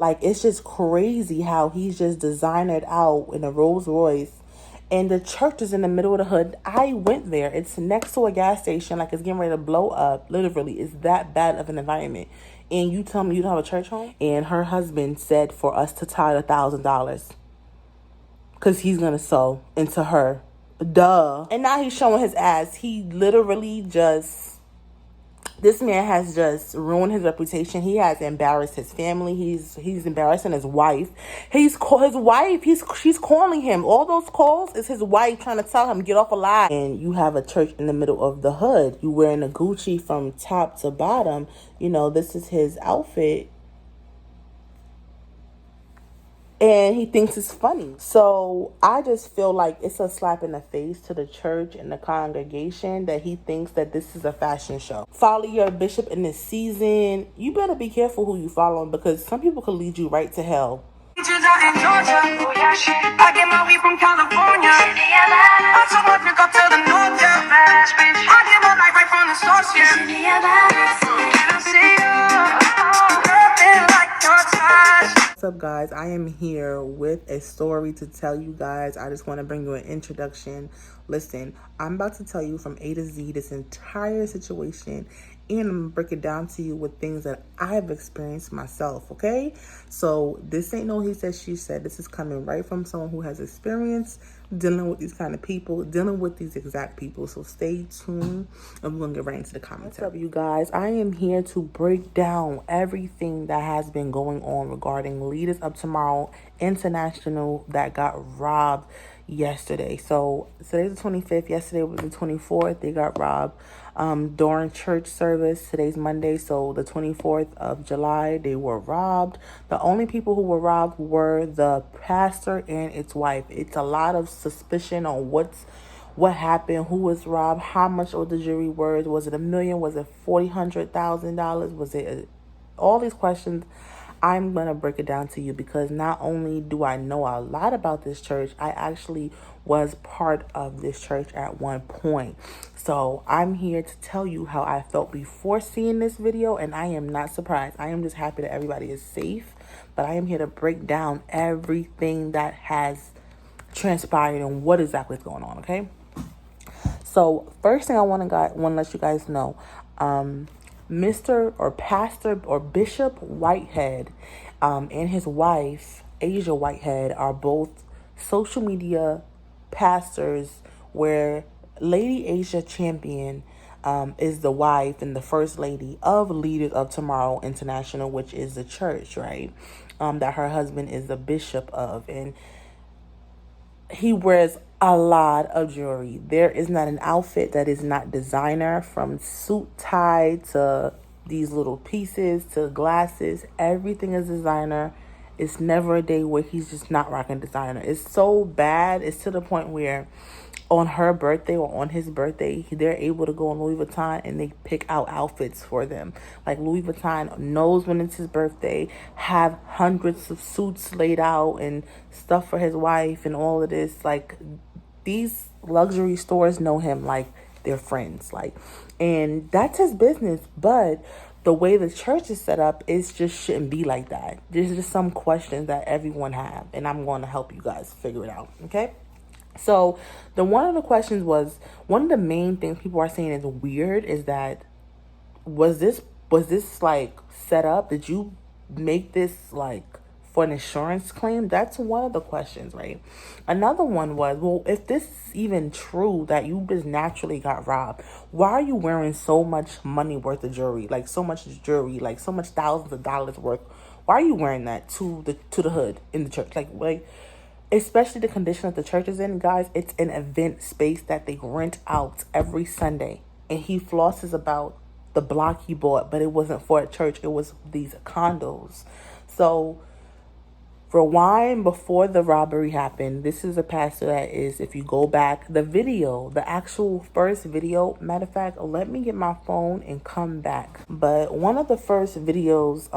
Like, it's just crazy how he's just designered out in a Rolls Royce. And the church is in the middle of the hood. I went there. It's next to a gas station. Like, it's getting ready to blow up. Literally, it's that bad of an environment. And you tell me you don't have a church home? And her husband said for us to tithe $1,000. Because he's going to sow into her. Duh. And now he's showing his ass. He literally just... This man has just ruined his reputation. He has embarrassed his family. He's embarrassing his wife. She's calling him. All those calls is his wife trying to tell him, get off a lie. And you have a church in the middle of the hood. You wearing a Gucci from top to bottom. You know, this is his outfit. And he thinks it's funny. So I just feel like it's a slap in the face to the church and the congregation that he thinks that this is a fashion show. Follow your bishop in this season. You better be careful who you following, because some people could lead you right to hell. I get my weed from California. I took my drink up to the north, yeah. I get my life right from the source, yeah. And I see nothing like your touch. What's up, guys? I am here with a story to tell you guys. I just want to bring you an introduction. Listen, I'm about to tell you from A to Z this entire situation, and I'm going to break it down to you with things that I've experienced myself, okay? So this ain't no he said, she said. This is coming right from someone who has experience dealing with these kind of people, dealing with these exact people. So stay tuned, and we're going to get right into the commentary. What's up, you guys? I am here to break down everything that has been going on regarding Leaders Up Tomorrow International that got robbed yesterday. So today's the 25th. Yesterday was the 24th. They got robbed during church service. Today's Monday, so the 24th of July, they were robbed. The only people who were robbed were the pastor and its wife. It's a lot of suspicion on what happened, who was robbed, how much was the jury worth. Was it $1 million? Was it $400,000? Was it all these questions? I'm going to break it down to you, because not only do I know a lot about this church, I actually was part of this church at one point. So I'm here to tell you how I felt before seeing this video, and I am not surprised. I am just happy that everybody is safe, but I am here to break down everything that has transpired and what exactly is going on, okay? So first thing I want to let you guys know, Mr. or Pastor or Bishop Whitehead and his wife, Asia Whitehead, are both social media pastors, where Lady Asia Champion is the wife and the first lady of Leaders of Tomorrow International, which is the church, right? That her husband is the bishop of. And he wears a lot of jewelry. There is not an outfit that is not designer, from suit tie to these little pieces to glasses. Everything is designer. It's never a day where he's just not rocking designer. It's so bad. It's to the point where on her birthday or on his birthday, they're able to go on Louis Vuitton and they pick out outfits for them. Like, Louis Vuitton knows when it's his birthday, have hundreds of suits laid out and stuff for his wife and all of this. Like, these luxury stores know him like they're friends. Like, and that's his business. But the way the church is set up, it just shouldn't be like that. There's just some questions that everyone have, and I'm going to help you guys figure it out, okay? So one of the questions was, one of the main things people are saying is weird is that, was this like set up? Did you make this like for an insurance claim? That's one of the questions, right? Another one was, well, if this is even true that you just naturally got robbed, why are you wearing so much money worth of jewelry? Like, so much jewelry, like so much thousands of dollars worth. Why are you wearing that to the hood in the church? Like, especially the condition that the church is in, guys. It's an event space that they rent out every Sunday. And he flosses about the block he bought, but it wasn't for a church. It was these condos. So rewind before the robbery happened. This is a pastor that is, if you go back, the video, the actual first video, matter of fact, let me get my phone and come back. But one of the first videos,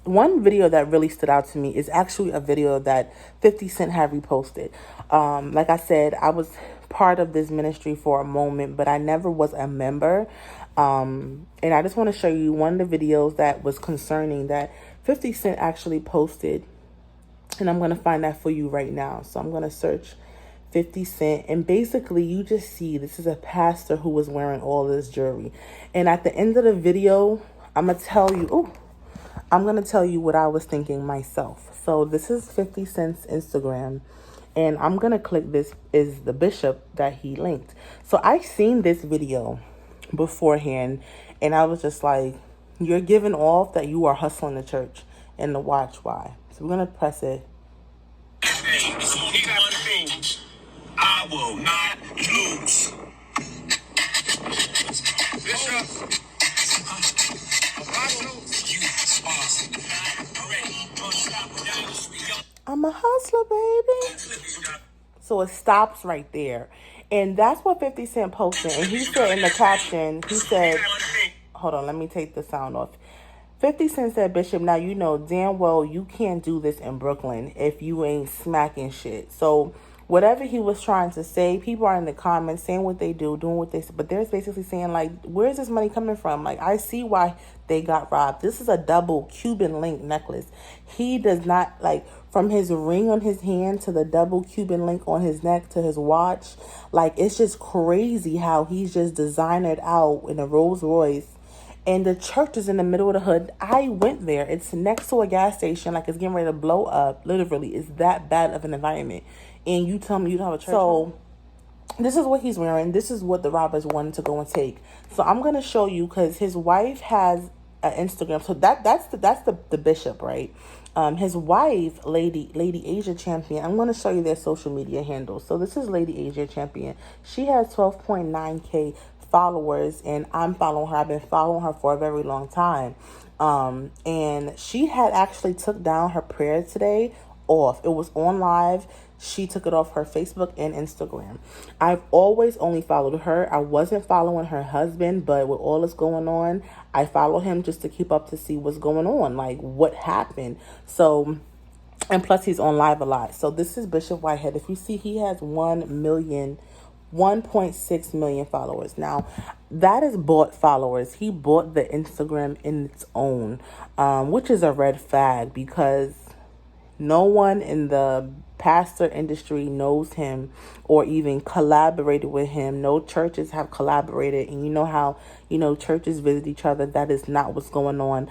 one video that really stood out to me is actually a video that 50 Cent had reposted. Like I said, I was part of this ministry for a moment, but I never was a member. And I just want to show you one of the videos that was concerning that 50 Cent actually posted. And I'm going to find that for you right now. So I'm going to search 50 Cent. And basically, you just see this is a pastor who was wearing all this jewelry. And at the end of the video, I'm going to tell you what I was thinking myself. So this is 50 Cent's Instagram. And I'm going to click this is the bishop that he linked. So I seen this video beforehand. And I was just like, you're giving off that you are hustling the church. And to watch why. So we're going to press it. It's only one thing I will not lose. Bishop, I'm a hustler, baby. So it stops right there. And that's what 50 Cent posted. And he said in the caption, he said, hold on, let me take the sound off. 50 Cent said, Bishop, now you know damn well you can't do this in Brooklyn if you ain't smacking shit. So whatever he was trying to say, people are in the comments saying what they do, doing what they say. But they're basically saying, like, where's this money coming from? Like, I see why they got robbed. This is a double Cuban link necklace. He does not, like, from his ring on his hand to the double Cuban link on his neck to his watch. Like, it's just crazy how he's just designered out in a Rolls Royce. And the church is in the middle of the hood. I went there. It's next to a gas station. Like, it's getting ready to blow up. Literally, it's that bad of an environment. And you tell me you don't have a church. So, this is what he's wearing. This is what the robbers wanted to go and take. So, I'm going to show you because his wife has an Instagram. So, that's the bishop, right? His wife, Lady Asia Champion. I'm going to show you their social media handles. So, this is Lady Asia Champion. She has 12.9K followers, and I'm following her. I've been following her for a very long time. And she had actually took down her prayer today off. It was on live. She took it off her Facebook and Instagram. I've always only followed her. I wasn't following her husband, but with all this going on, I follow him just to keep up to see what's going on, like what happened. So, and plus he's on live a lot. So this is Bishop Whitehead. If you see, he has 1.6 million followers. Now, that is bought followers. He bought the Instagram in its own, which is a red flag because no one in the pastor industry knows him or even collaborated with him. No churches have collaborated. And you know how, churches visit each other. That is not what's going on.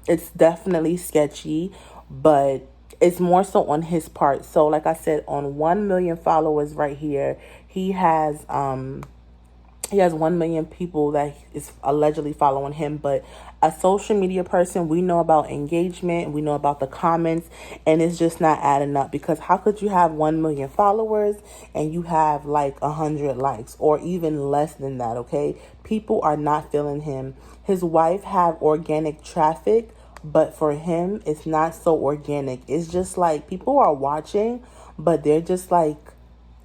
It's definitely sketchy, but it's more so on his part. So like I said, on 1 million followers right here, he has 1 million people that is allegedly following him. But a social media person, we know about engagement, we know about the comments, and it's just not adding up. Because how could you have 1 million followers and you have like 100 likes or even less than that? Okay, people are not feeling him. His wife have organic traffic, but for him, it's not so organic. It's just like people are watching, but they're just like,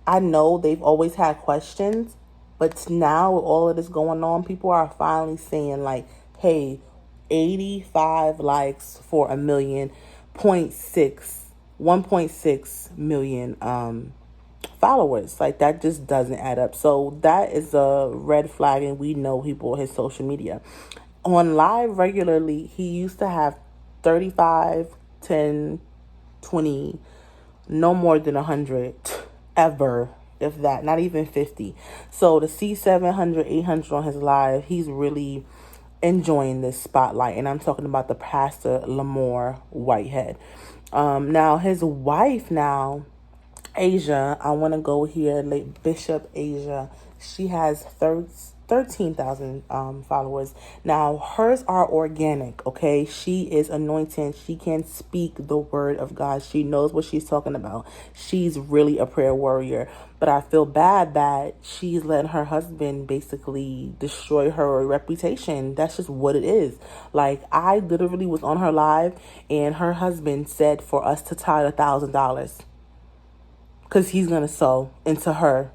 I know they've always had questions, but now with all of this going on, people are finally saying like, hey, 85 likes for 1.6 million followers. Like, that just doesn't add up. So that is a red flag, and we know people his social media. On live regularly, he used to have 35, 10, 20, no more than 100 ever, if that, not even 50. So to see 700, 800 on his live, he's really enjoying this spotlight. And I'm talking about the pastor Lamore Whitehead. Now his wife Asia, I want to go here, late Bishop Asia. She has 13,000 followers. Now, hers are organic, okay? She is anointed. She can speak the word of God. She knows what she's talking about. She's really a prayer warrior. But I feel bad that she's letting her husband basically destroy her reputation. That's just what it is. Like, I literally was on her live, and her husband said for us to tithe $1,000 because he's going to sow into her.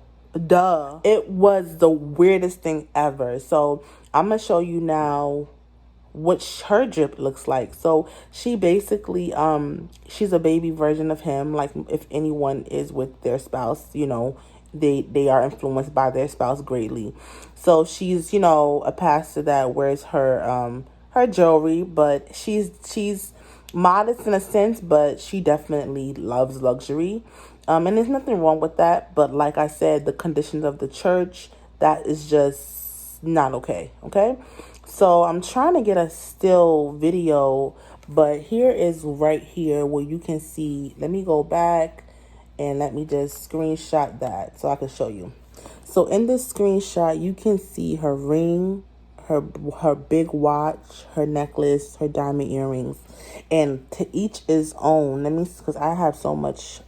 Duh. It was the weirdest thing ever. So I'm going to show you now what her drip looks like. So she basically, she's a baby version of him. Like, if anyone is with their spouse, they are influenced by their spouse greatly. So she's, a pastor that wears her jewelry, but she's modest in a sense, but she definitely loves luxury. And there's nothing wrong with that, but like I said, the conditions of the church, that is just not okay. Okay? So I'm trying to get a still video, but here is right here where you can see. Let me go back and let me just screenshot that so I can show you. So in this screenshot, you can see her ring, her big watch, her necklace, her diamond earrings, and to each is own. Let me, because I have so much,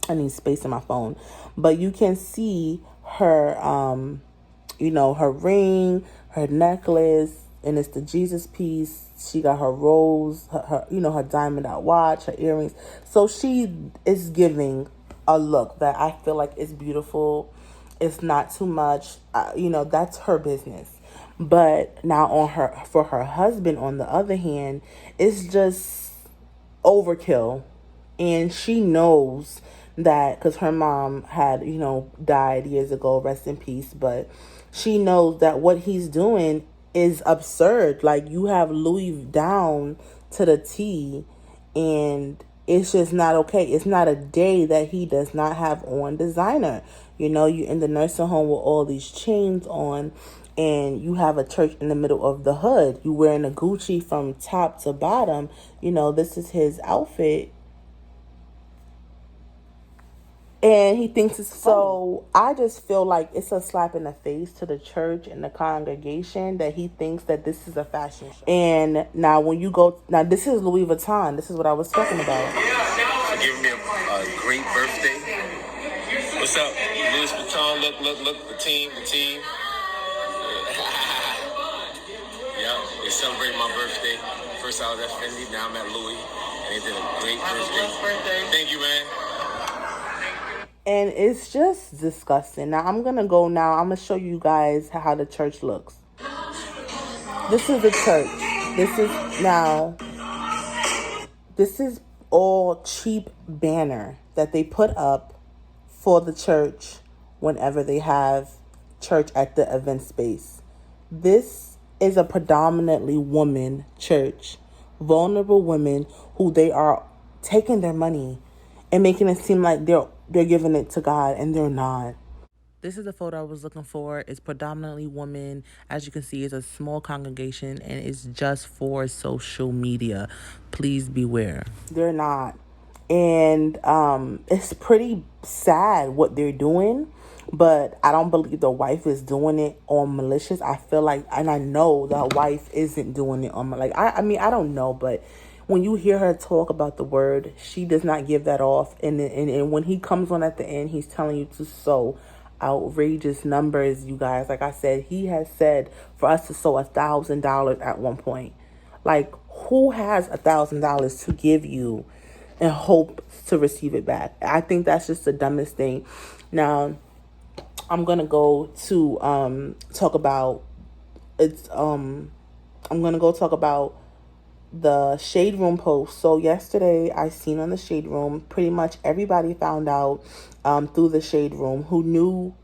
I need space in my phone, but you can see her, her ring, her necklace, and it's the Jesus piece. She got her rose, her diamond out watch, her earrings. So she is giving a look that I feel like is beautiful. It's not too much. That's her business. But now for her husband, on the other hand, it's just overkill. And she knows that, because her mom had, died years ago, rest in peace, but she knows that what he's doing is absurd. Like, you have Louis down to the T, and it's just not okay. It's not a day that he does not have on designer. You're in the nursing home with all these chains on, and you have a church in the middle of the hood. You wearing a Gucci from top to bottom. This is his outfit, and he thinks it's funny. So I just feel like it's a slap in the face to the church and the congregation that he thinks that this is a fashion show. And now this is Louis Vuitton. This is what I was talking about. For giving me a great birthday. What's up? Louis Vuitton, look, the team. Yeah, they celebrated my birthday. First I was at Fendi, now I'm at Louis. And they did a great birthday. Thank you, man. And it's just disgusting. Now I'm going to show you guys how the church looks. This is the church. This is all cheap banner that they put up for the church whenever they have church at the event space. This is a predominantly woman church. Vulnerable women who they are taking their money and making it seem like they're giving it to God, and they're not. This is the photo I was looking for. It's predominantly women. As you can see, it's a small congregation, and it's just for social media. Please beware. They're not. And it's pretty sad what they're doing, but I don't believe the wife is doing it on malicious. I feel like, and I know the wife isn't doing it on, I mean, I don't know, but when you hear her talk about the word, she does not give that off. And when he comes on at the end, he's telling you to sow outrageous numbers, you guys. Like I said, he has said for us to sow $1,000 at one point. Like, who has $1,000 to give you and hope to receive it back? I think that's just the dumbest thing. Now, I'm gonna go to talk about the Shade Room post. So yesterday I seen on the Shade Room, pretty much everybody found out through the Shade Room who knew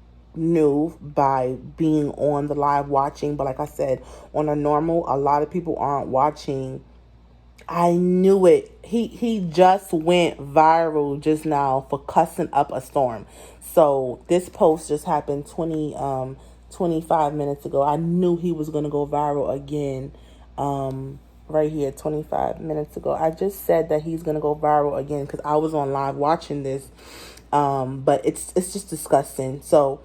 by being on the live watching. But like I said, on a normal, a lot of people aren't watching. I knew it. He just went viral just now for cussing up a storm. So this post just happened 25 minutes ago. I knew he was going to go viral again. Right here, 25 minutes ago. I just said that he's going to go viral again because I was on live watching this. But it's just disgusting. So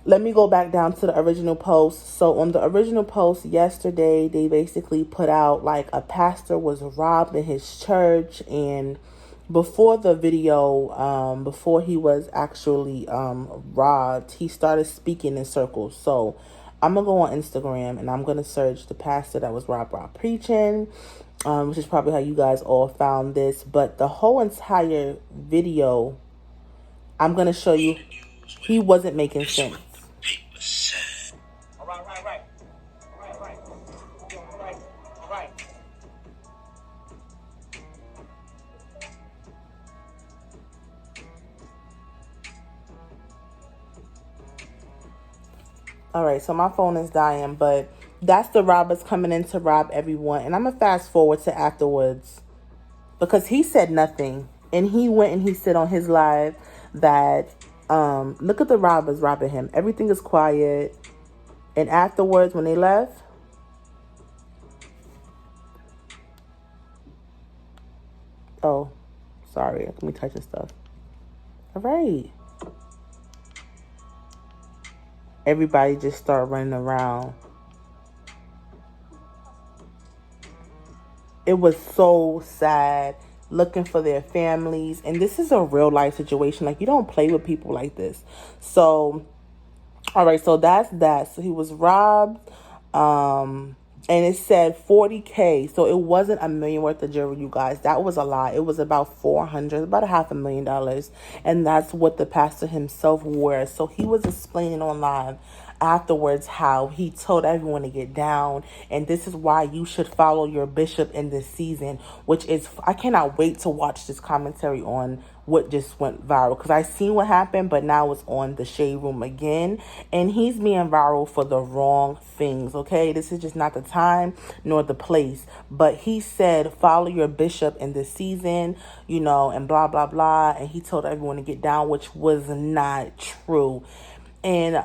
let me go back down to the original post. So on the original post yesterday, they basically put out like a pastor was robbed in his church. And before the video, before he was actually robbed, he started speaking in circles. So I'm going to go on Instagram and I'm going to search the pastor that was robbed preaching, which is probably how you guys all found this. But the whole entire video, I'm going to show you, he wasn't making sense. All right, so my phone is dying, but that's the robbers coming in to rob everyone. And I'm going to fast forward to afterwards because he said nothing. And he went and he said on his live that, look at the robbers robbing him. Everything is quiet. And afterwards, when they left, oh, sorry, let me touch this stuff. All right. Everybody just started running around. It was so sad, looking for their families. And this is a real life situation. Like, you don't play with people like this. So, all right, so that's that. So he was robbed. And it said 40K. So it wasn't $1 million worth of jewelry, you guys. That was a lot. It was about 400, about $500,000. And that's what the pastor himself wore. So he was explaining on live afterwards how he told everyone to get down, and this is why you should follow your bishop in this season, which is, I cannot wait to watch this commentary on what just went viral, because I seen what happened, but now it's on the Shade Room again, and he's being viral for the wrong things. Okay, this is just not the time nor the place. But he said follow your bishop in this season, you know, and blah blah blah, and he told everyone to get down, which was not true. And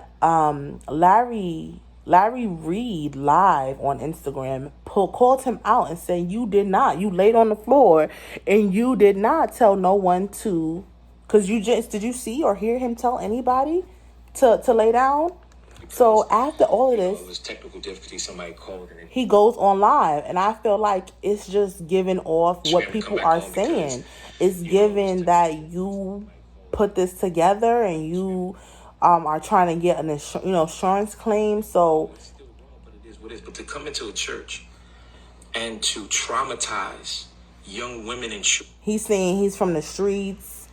Larry Reed live on Instagram called him out and said, you laid on the floor and you did not tell no one to, because did you see or hear him tell anybody to lay down? So after all of this, it was technical difficulty. Somebody called and he goes on live, and I feel like it's just giving off what people are saying. It's giving that you put this together and you are trying to get an insurance claim. So it's still wrong, but it is what it is. But to come into a church and to traumatize young women and he's saying he's from the streets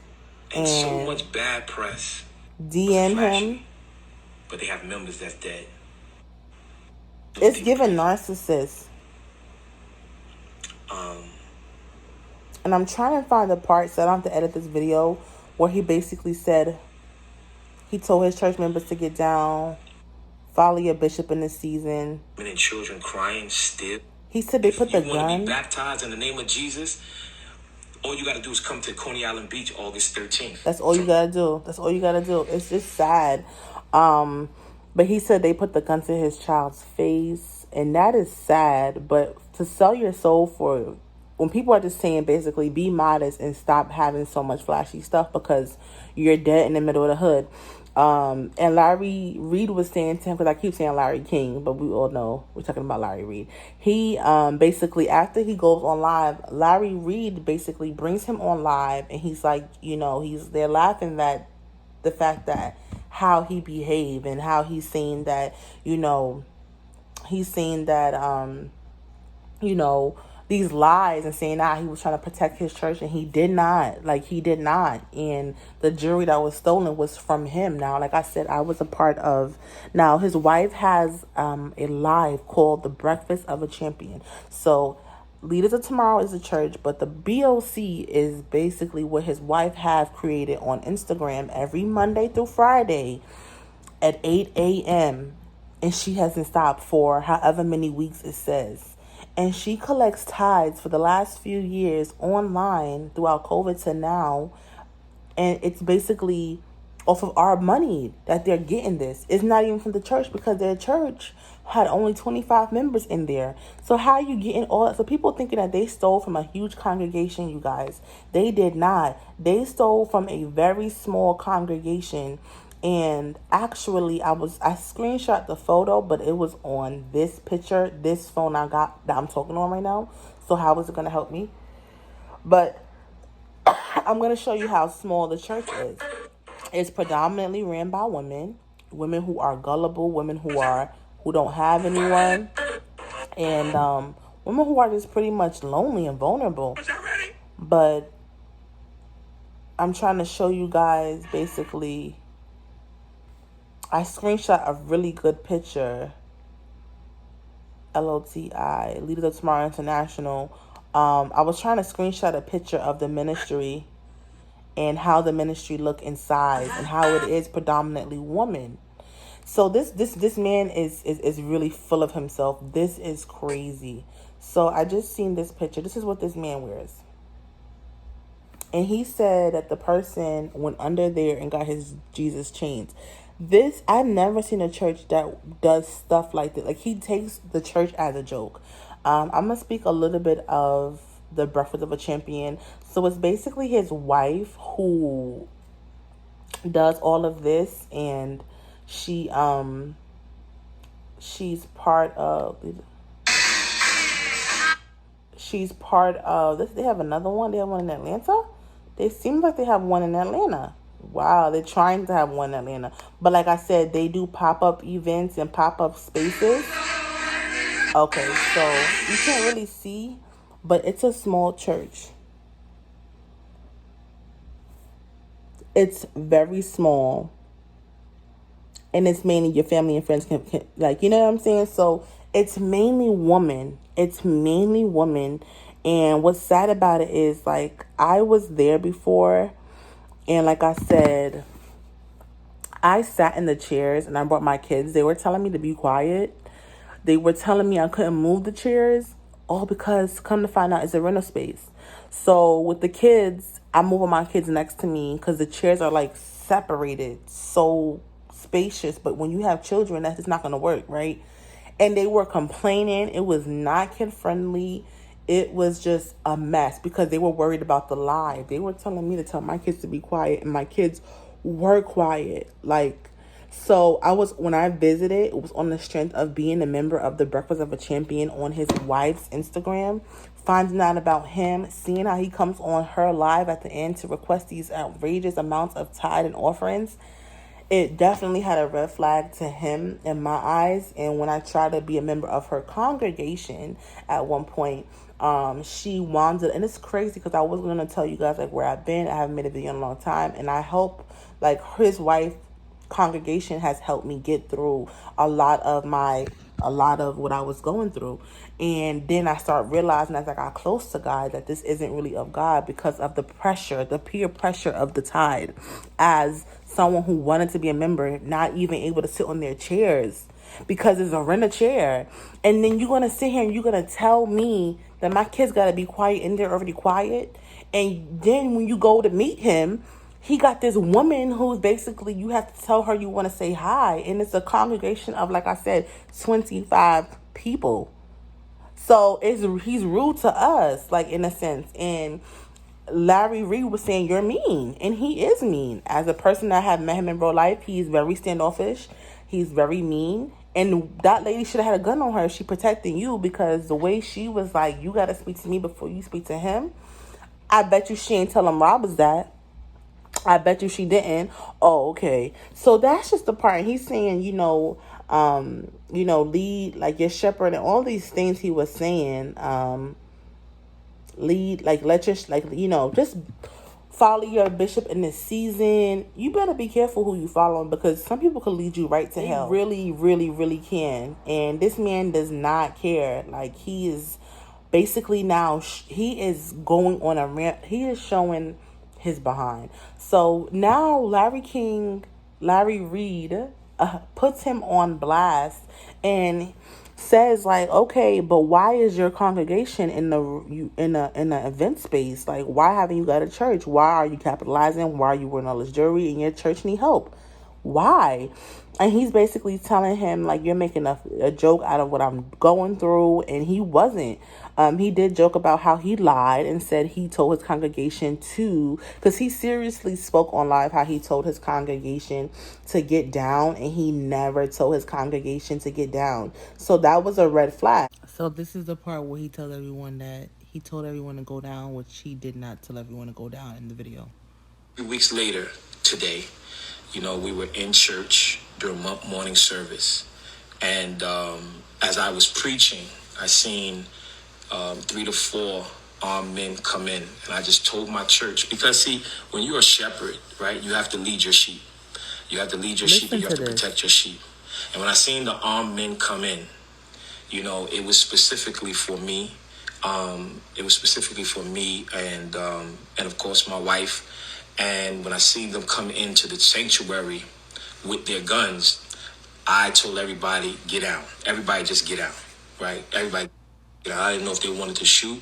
and so much bad press DM him, but they have members that's dead. It's giving narcissist. And I'm trying to find the parts so I don't have to edit this video where he basically said he told his church members to get down, follow your bishop in this season. Women and children crying still. He said they put the gun. If you want to be baptized in the name of Jesus, all you got to do is come to Coney Island Beach August 13th. That's all you got to do. That's all you got to do. It's just sad. But he said they put the gun to his child's face, and that is sad. But to sell your soul for, when people are just saying basically be modest and stop having so much flashy stuff because you're dead in the middle of the hood. And Larry Reed was saying to him, because I keep saying Larry King, but we all know we're talking about Larry Reed. He basically, after he goes on live, Larry Reed basically brings him on live, and he's like, they're laughing at the fact that how he behaved and how he's saying that, these lies and saying he was trying to protect his church, and he did not. And the jewelry that was stolen was from him. Now, like I said, I was a part of. Now, his wife has a live called The Breakfast of a Champion. So, Leaders of Tomorrow is a church, but the BOC is basically what his wife has created on Instagram every Monday through Friday at 8 a.m. And she hasn't stopped for however many weeks it says. And she collects tithes for the last few years online throughout COVID to now. And it's basically off of our money that they're getting this. It's not even from the church, because their church had only 25 members in there. So how are you getting all that? So people thinking that they stole from a huge congregation, you guys. They did not. They stole from a very small congregation. And actually, I screenshot the photo, but it was on this picture, this phone I got that I'm talking on right now. So how is it going to help me? But I'm going to show you how small the church is. It's predominantly ran by women who are gullible, women who don't have anyone, and women who are just pretty much lonely and vulnerable. But I'm trying to show you guys basically. I screenshot a really good picture. LOTI, Leaders of Tomorrow International. I was trying to screenshot a picture of the ministry and how the ministry look inside and how it is predominantly women. So this man is really full of himself. This is crazy. So I just seen this picture. This is what this man wears. And he said that the person went under there and got his Jesus chains. This, I've never seen a church that does stuff like that. Like, he takes the church as a joke. I'm going to speak a little bit of the Breakfast of a Champion. So it's basically his wife who does all of this, and she's part of this. They have another one. They have one in Atlanta. They seem like they have one in Atlanta. Wow, they're trying to have one in Atlanta. But like I said, they do pop-up events and pop-up spaces. Okay, so you can't really see, but it's a small church. It's very small. And it's mainly your family and friends can like, you know what I'm saying? So it's mainly women. And what's sad about it is, like, I was there before, and like I said, I sat in the chairs and I brought my kids. They were telling me to be quiet. They were telling me I couldn't move the chairs, all because, come to find out, it's a rental space. So with the kids, I'm moving my kids next to me because the chairs are like separated, so spacious. But when you have children, that's just not going to work, right? And they were complaining. It was not kid friendly. It was just a mess because they were worried about the live. They were telling me to tell my kids to be quiet, and my kids were quiet. Like, so when I visited, it was on the strength of being a member of the Breakfast of a Champion on his wife's Instagram, finding out about him, seeing how he comes on her live at the end to request these outrageous amounts of tithe and offerings. It definitely had a red flag to him in my eyes. And when I tried to be a member of her congregation at one point, she wandered, and it's crazy because I was going to tell you guys like where I've been. I haven't made a video in a long time, and I hope like his wife congregation has helped me get through a lot of what I was going through. And then I start realizing as I got close to God that this isn't really of God because of the pressure, the peer pressure of the tide. As someone who wanted to be a member, not even able to sit on their chairs because it's a rent a chair. And then you're going to sit here and you're going to tell me that my kids got to be quiet and they're already quiet. And then when you go to meet him, he got this woman who's basically, you have to tell her you want to say hi. And it's a congregation of, like I said, 25 people. So he's rude to us, like, in a sense. And Larry Reed was saying, you're mean. And he is mean. As a person that had met him in real life, he's very standoffish. He's very mean. And that lady should have had a gun on her. She protecting you because the way she was like, you got to speak to me before you speak to him. I bet you she ain't tell him Rob was that. I bet you she didn't. Oh, okay. So that's just the part. He's saying, lead like your shepherd and all these things he was saying. Lead, like, let your, like, just follow your bishop in this season. You better be careful who you following because some people could lead you right to hell. Really, really, really can. And this man does not care. Like, he is basically now, he is going on a rant. He is showing his behind. So now Larry Reed puts him on blast and says like, okay, but why is your congregation in the event space? Like, why haven't you got a church? Why are you capitalizing? Why are you wearing all this jewelry and your church need help? Why? And he's basically telling him like, you're making a joke out of what I'm going through, and he wasn't. He did joke about how he lied and said he told his congregation because he seriously spoke on live how he told his congregation to get down, and he never told his congregation to get down. So that was a red flag. So this is the part where he told everyone to go down, which he did not tell everyone to go down in the video. 3 weeks later today, we were in church during morning service. And as I was preaching, I seen 3 to 4 armed men come in. And I just told my church, because see, when you're a shepherd, right, you have to lead your sheep. You have to lead your sheep and you have to protect your sheep. And when I seen the armed men come in, it was specifically for me. And of course my wife. And when I seen them come into the sanctuary with their guns, I told everybody, get out. Everybody just get out, right? Everybody get out. I didn't know if they wanted to shoot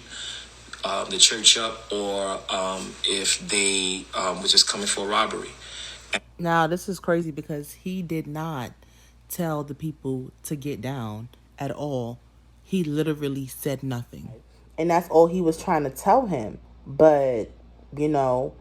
the church up or if they were just coming for a robbery. Now, this is crazy because he did not tell the people to get down at all. He literally said nothing. And that's all he was trying to tell him. But, you know,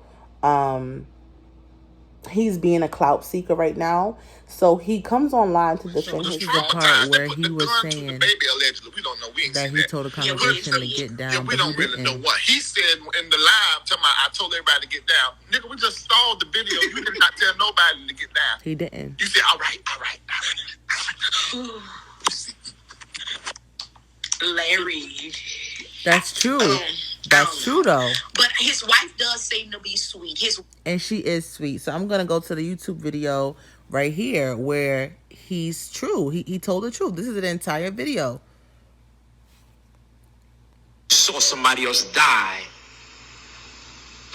he's being a clout seeker right now. So he comes online to defend his... This is the part where he was saying baby allegedly. We don't know. We ain't that seen he that. told the congregation to get down, we but don't he really know didn't. what he said in the live. Talking about, I told everybody to get down. Nigga, we just stalled the video. You did not tell nobody to get down. He didn't. You said, all right. Larry. That's true. That's true, though. But his wife does seem to be sweet. And she is sweet. So I'm going to go to the YouTube video right here where he's true. He told the truth. This is an entire video. Saw somebody else die,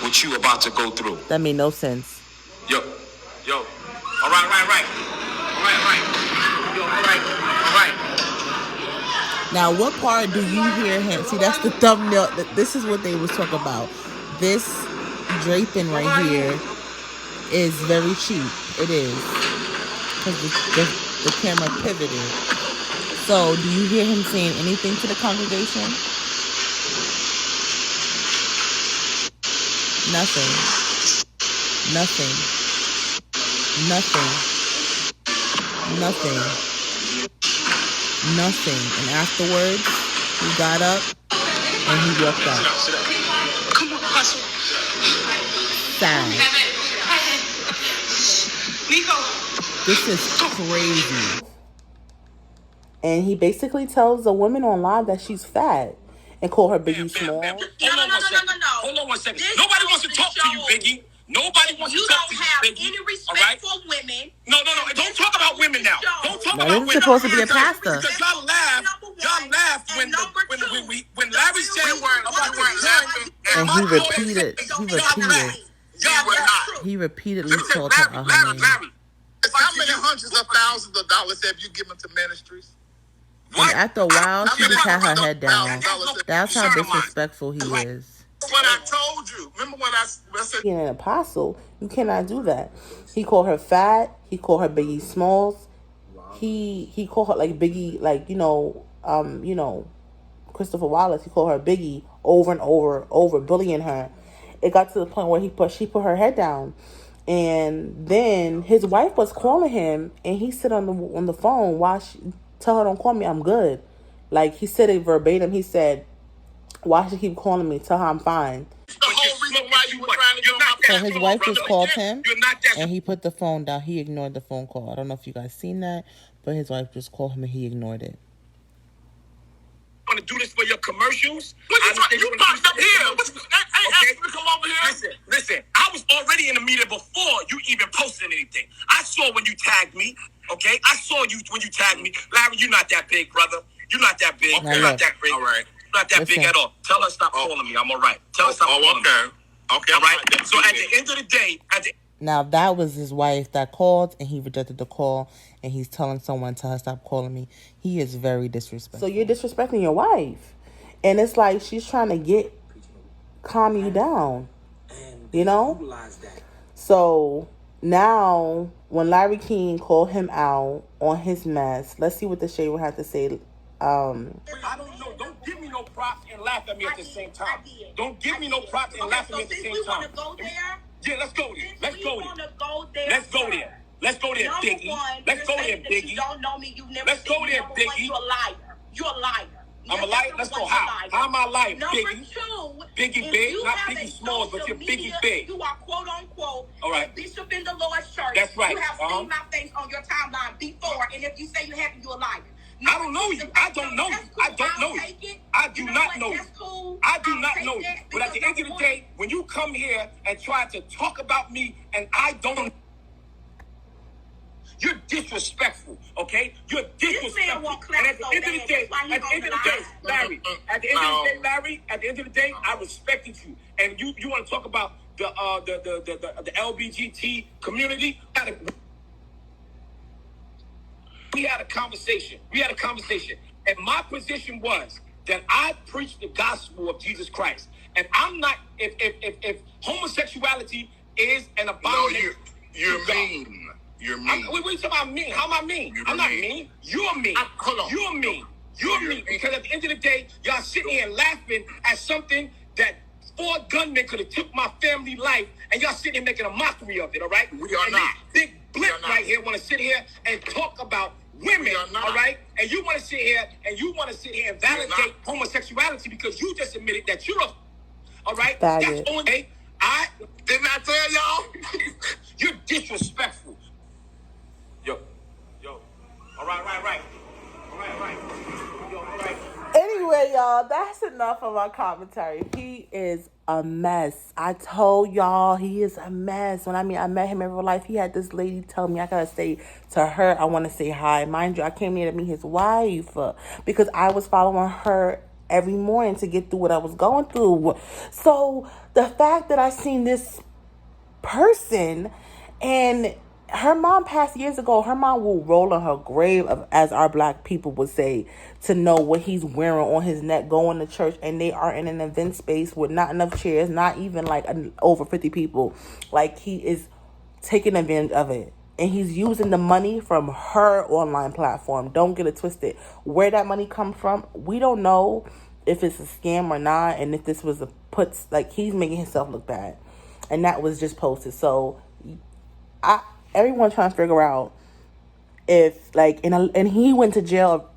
what you about to go through. That made no sense. Yo. All right. Yo, all right. Now, what part do you hear him? See, that's the thumbnail. This is what they was talking about. This draping right here is very cheap. It is. Because the camera pivoted. So, do you hear him saying anything to the congregation? Nothing. And afterwards, he got up and he walked out. Come on, hustle. Sad. Nico. This is crazy. And he basically tells the woman online that she's fat and call her Biggie Small. No. Hold on one second. Nobody wants to talk to you, Biggie. Nobody wants to talk to you, Biggie. You don't have any respect for women. No. Don't talk about women now. Don't talk Now, about this is women. supposed to be a pastor. Because y'all laughed when Larry said about the And he repeatedly told her her name. How many hundreds of thousands of dollars have you given to ministries? And after a while, she just had her head down. That's how disrespectful he is. That's what I told you. Remember when I said... Being an apostle, you cannot do that. He called her fat. He called her Biggie Smalls. He called her like Biggie, like, Christopher Wallace. He called her Biggie over and over, bullying her. It got to the point where she put her head down. And then his wife was calling him, and he said on the phone, tell her don't call me, I'm good. Like, he said it verbatim. He said, why she keep calling me? Tell her I'm fine. The whole reason why you were trying to get on my So his wife just called him, You're not that. and he put the phone down. He ignored the phone call. I don't know if you guys seen that, but his wife just called him, and he ignored it. Want to do this for your commercials? You popped up here. I asked you to come over here. Listen. I was already in the meeting before you even posted anything. I saw when you tagged me. Okay, I saw you when you tagged me. Larry, you're not that big, brother. You're not that big. Okay. You're not that big. All right. You're not that big at all. Tell her stop calling me. I'm all right. Tell her stop calling me. Okay. All right. So at the end of the day, Now, that was his wife that called, and he rejected the call, and he's telling someone, tell her stop calling me. He is very disrespectful. So you're disrespecting your wife. And it's like she's trying to calm you down, So now, when Larry King called him out on his mess, let's see what the shade would have to say. I don't know. Don't give me no props and laugh at me at the same time. Don't give me no props and laugh at me at the same time. Yeah, let's go there. Let's go there, Biggie. Let's go there, Biggie. You don't know me. You've never Let's go there, Biggie. You're a liar. You're a liar. I'm a liar. Let's go. How am I lying, Number Biggie? two, Biggie big, not Biggie small, but you're Biggie big. You are quote unquote all right. a bishop in the Lord's church. That's right. You have seen my face on your timeline before, and if you say you haven't, you're a liar. I don't know you. I don't know you. I don't know you. I do not know you. I do not know you. But at the end of the day, when you come here and try to talk about me and I don't, you're disrespectful, okay? You're disrespectful. And at the end of the day, Larry, at the end of the day, I respected you. And you want to talk about the LBGT community? We had a conversation. And my position was that I preached the gospel of Jesus Christ. And I'm not, if homosexuality is an abomination. You're mean. You're mean. What are you talking about mean? How am I mean? I'm not mean. You're mean. Hold on. You're mean. You're mean. Because at the end of the day, y'all sitting here laughing at something that 4 gunmen could have took my family life, and y'all sitting here making a mockery of it, all right? We are not. This big blip right here want to sit here and talk about women, all right? And you want to sit here and validate homosexuality because you just admitted that you're all right? Faggot. That's on day. I didn't I tell y'all? You're disrespectful. Yo. All right. Yo, all right. Anyway, y'all, that's enough of our commentary. He is a mess. I told y'all he is a mess. When I met him in real life, he had this lady tell me I gotta say to her, I want to say hi. Mind you, I came here to meet his wife because I was following her every morning to get through what I was going through. So the fact that I seen this person, and her mom passed years ago. Her mom will roll on her grave, as our black people would say, to know what he's wearing on his neck going to church. And they are in an event space with not enough chairs, not even like over 50 people. Like, he is taking advantage of it. And he's using the money from her online platform. Don't get it twisted. Where that money come from, we don't know if it's a scam or not. And if this was he's making himself look bad. And that was just posted. So everyone trying to figure out if and he went to jail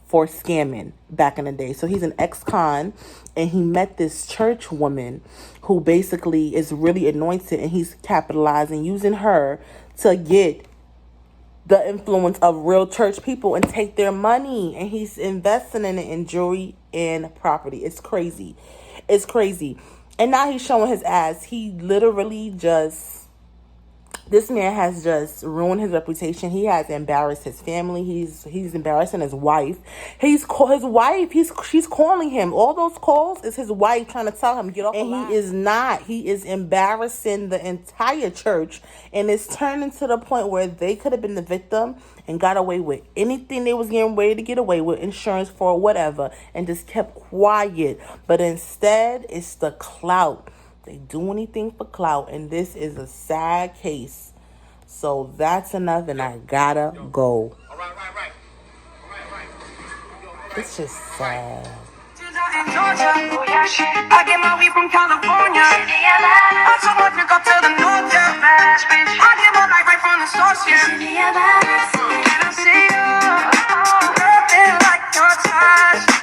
for scamming back in the day. So he's an ex-con, and he met this church woman who basically is really anointed, and he's capitalizing, using her to get the influence of real church people and take their money, and he's investing in it in jewelry and property. It's crazy. And now he's showing his ass. He literally this man has just ruined his reputation. He has embarrassed his family. He's embarrassing his wife. She's calling him. All those calls is his wife trying to tell him get off. And he is not. He is embarrassing the entire church, and it's turning to the point where they could have been the victim and got away with anything they was getting ready to get away with, insurance for whatever, and just kept quiet. But instead, it's the clout. They do anything for clout, and this is a sad case. So that's enough, and I gotta go. All right. It's just sad. In Georgia, I get my weed from California. I took what you got to the north, yeah. I get my life right from the source, yeah. And I see you, nothing like your touch.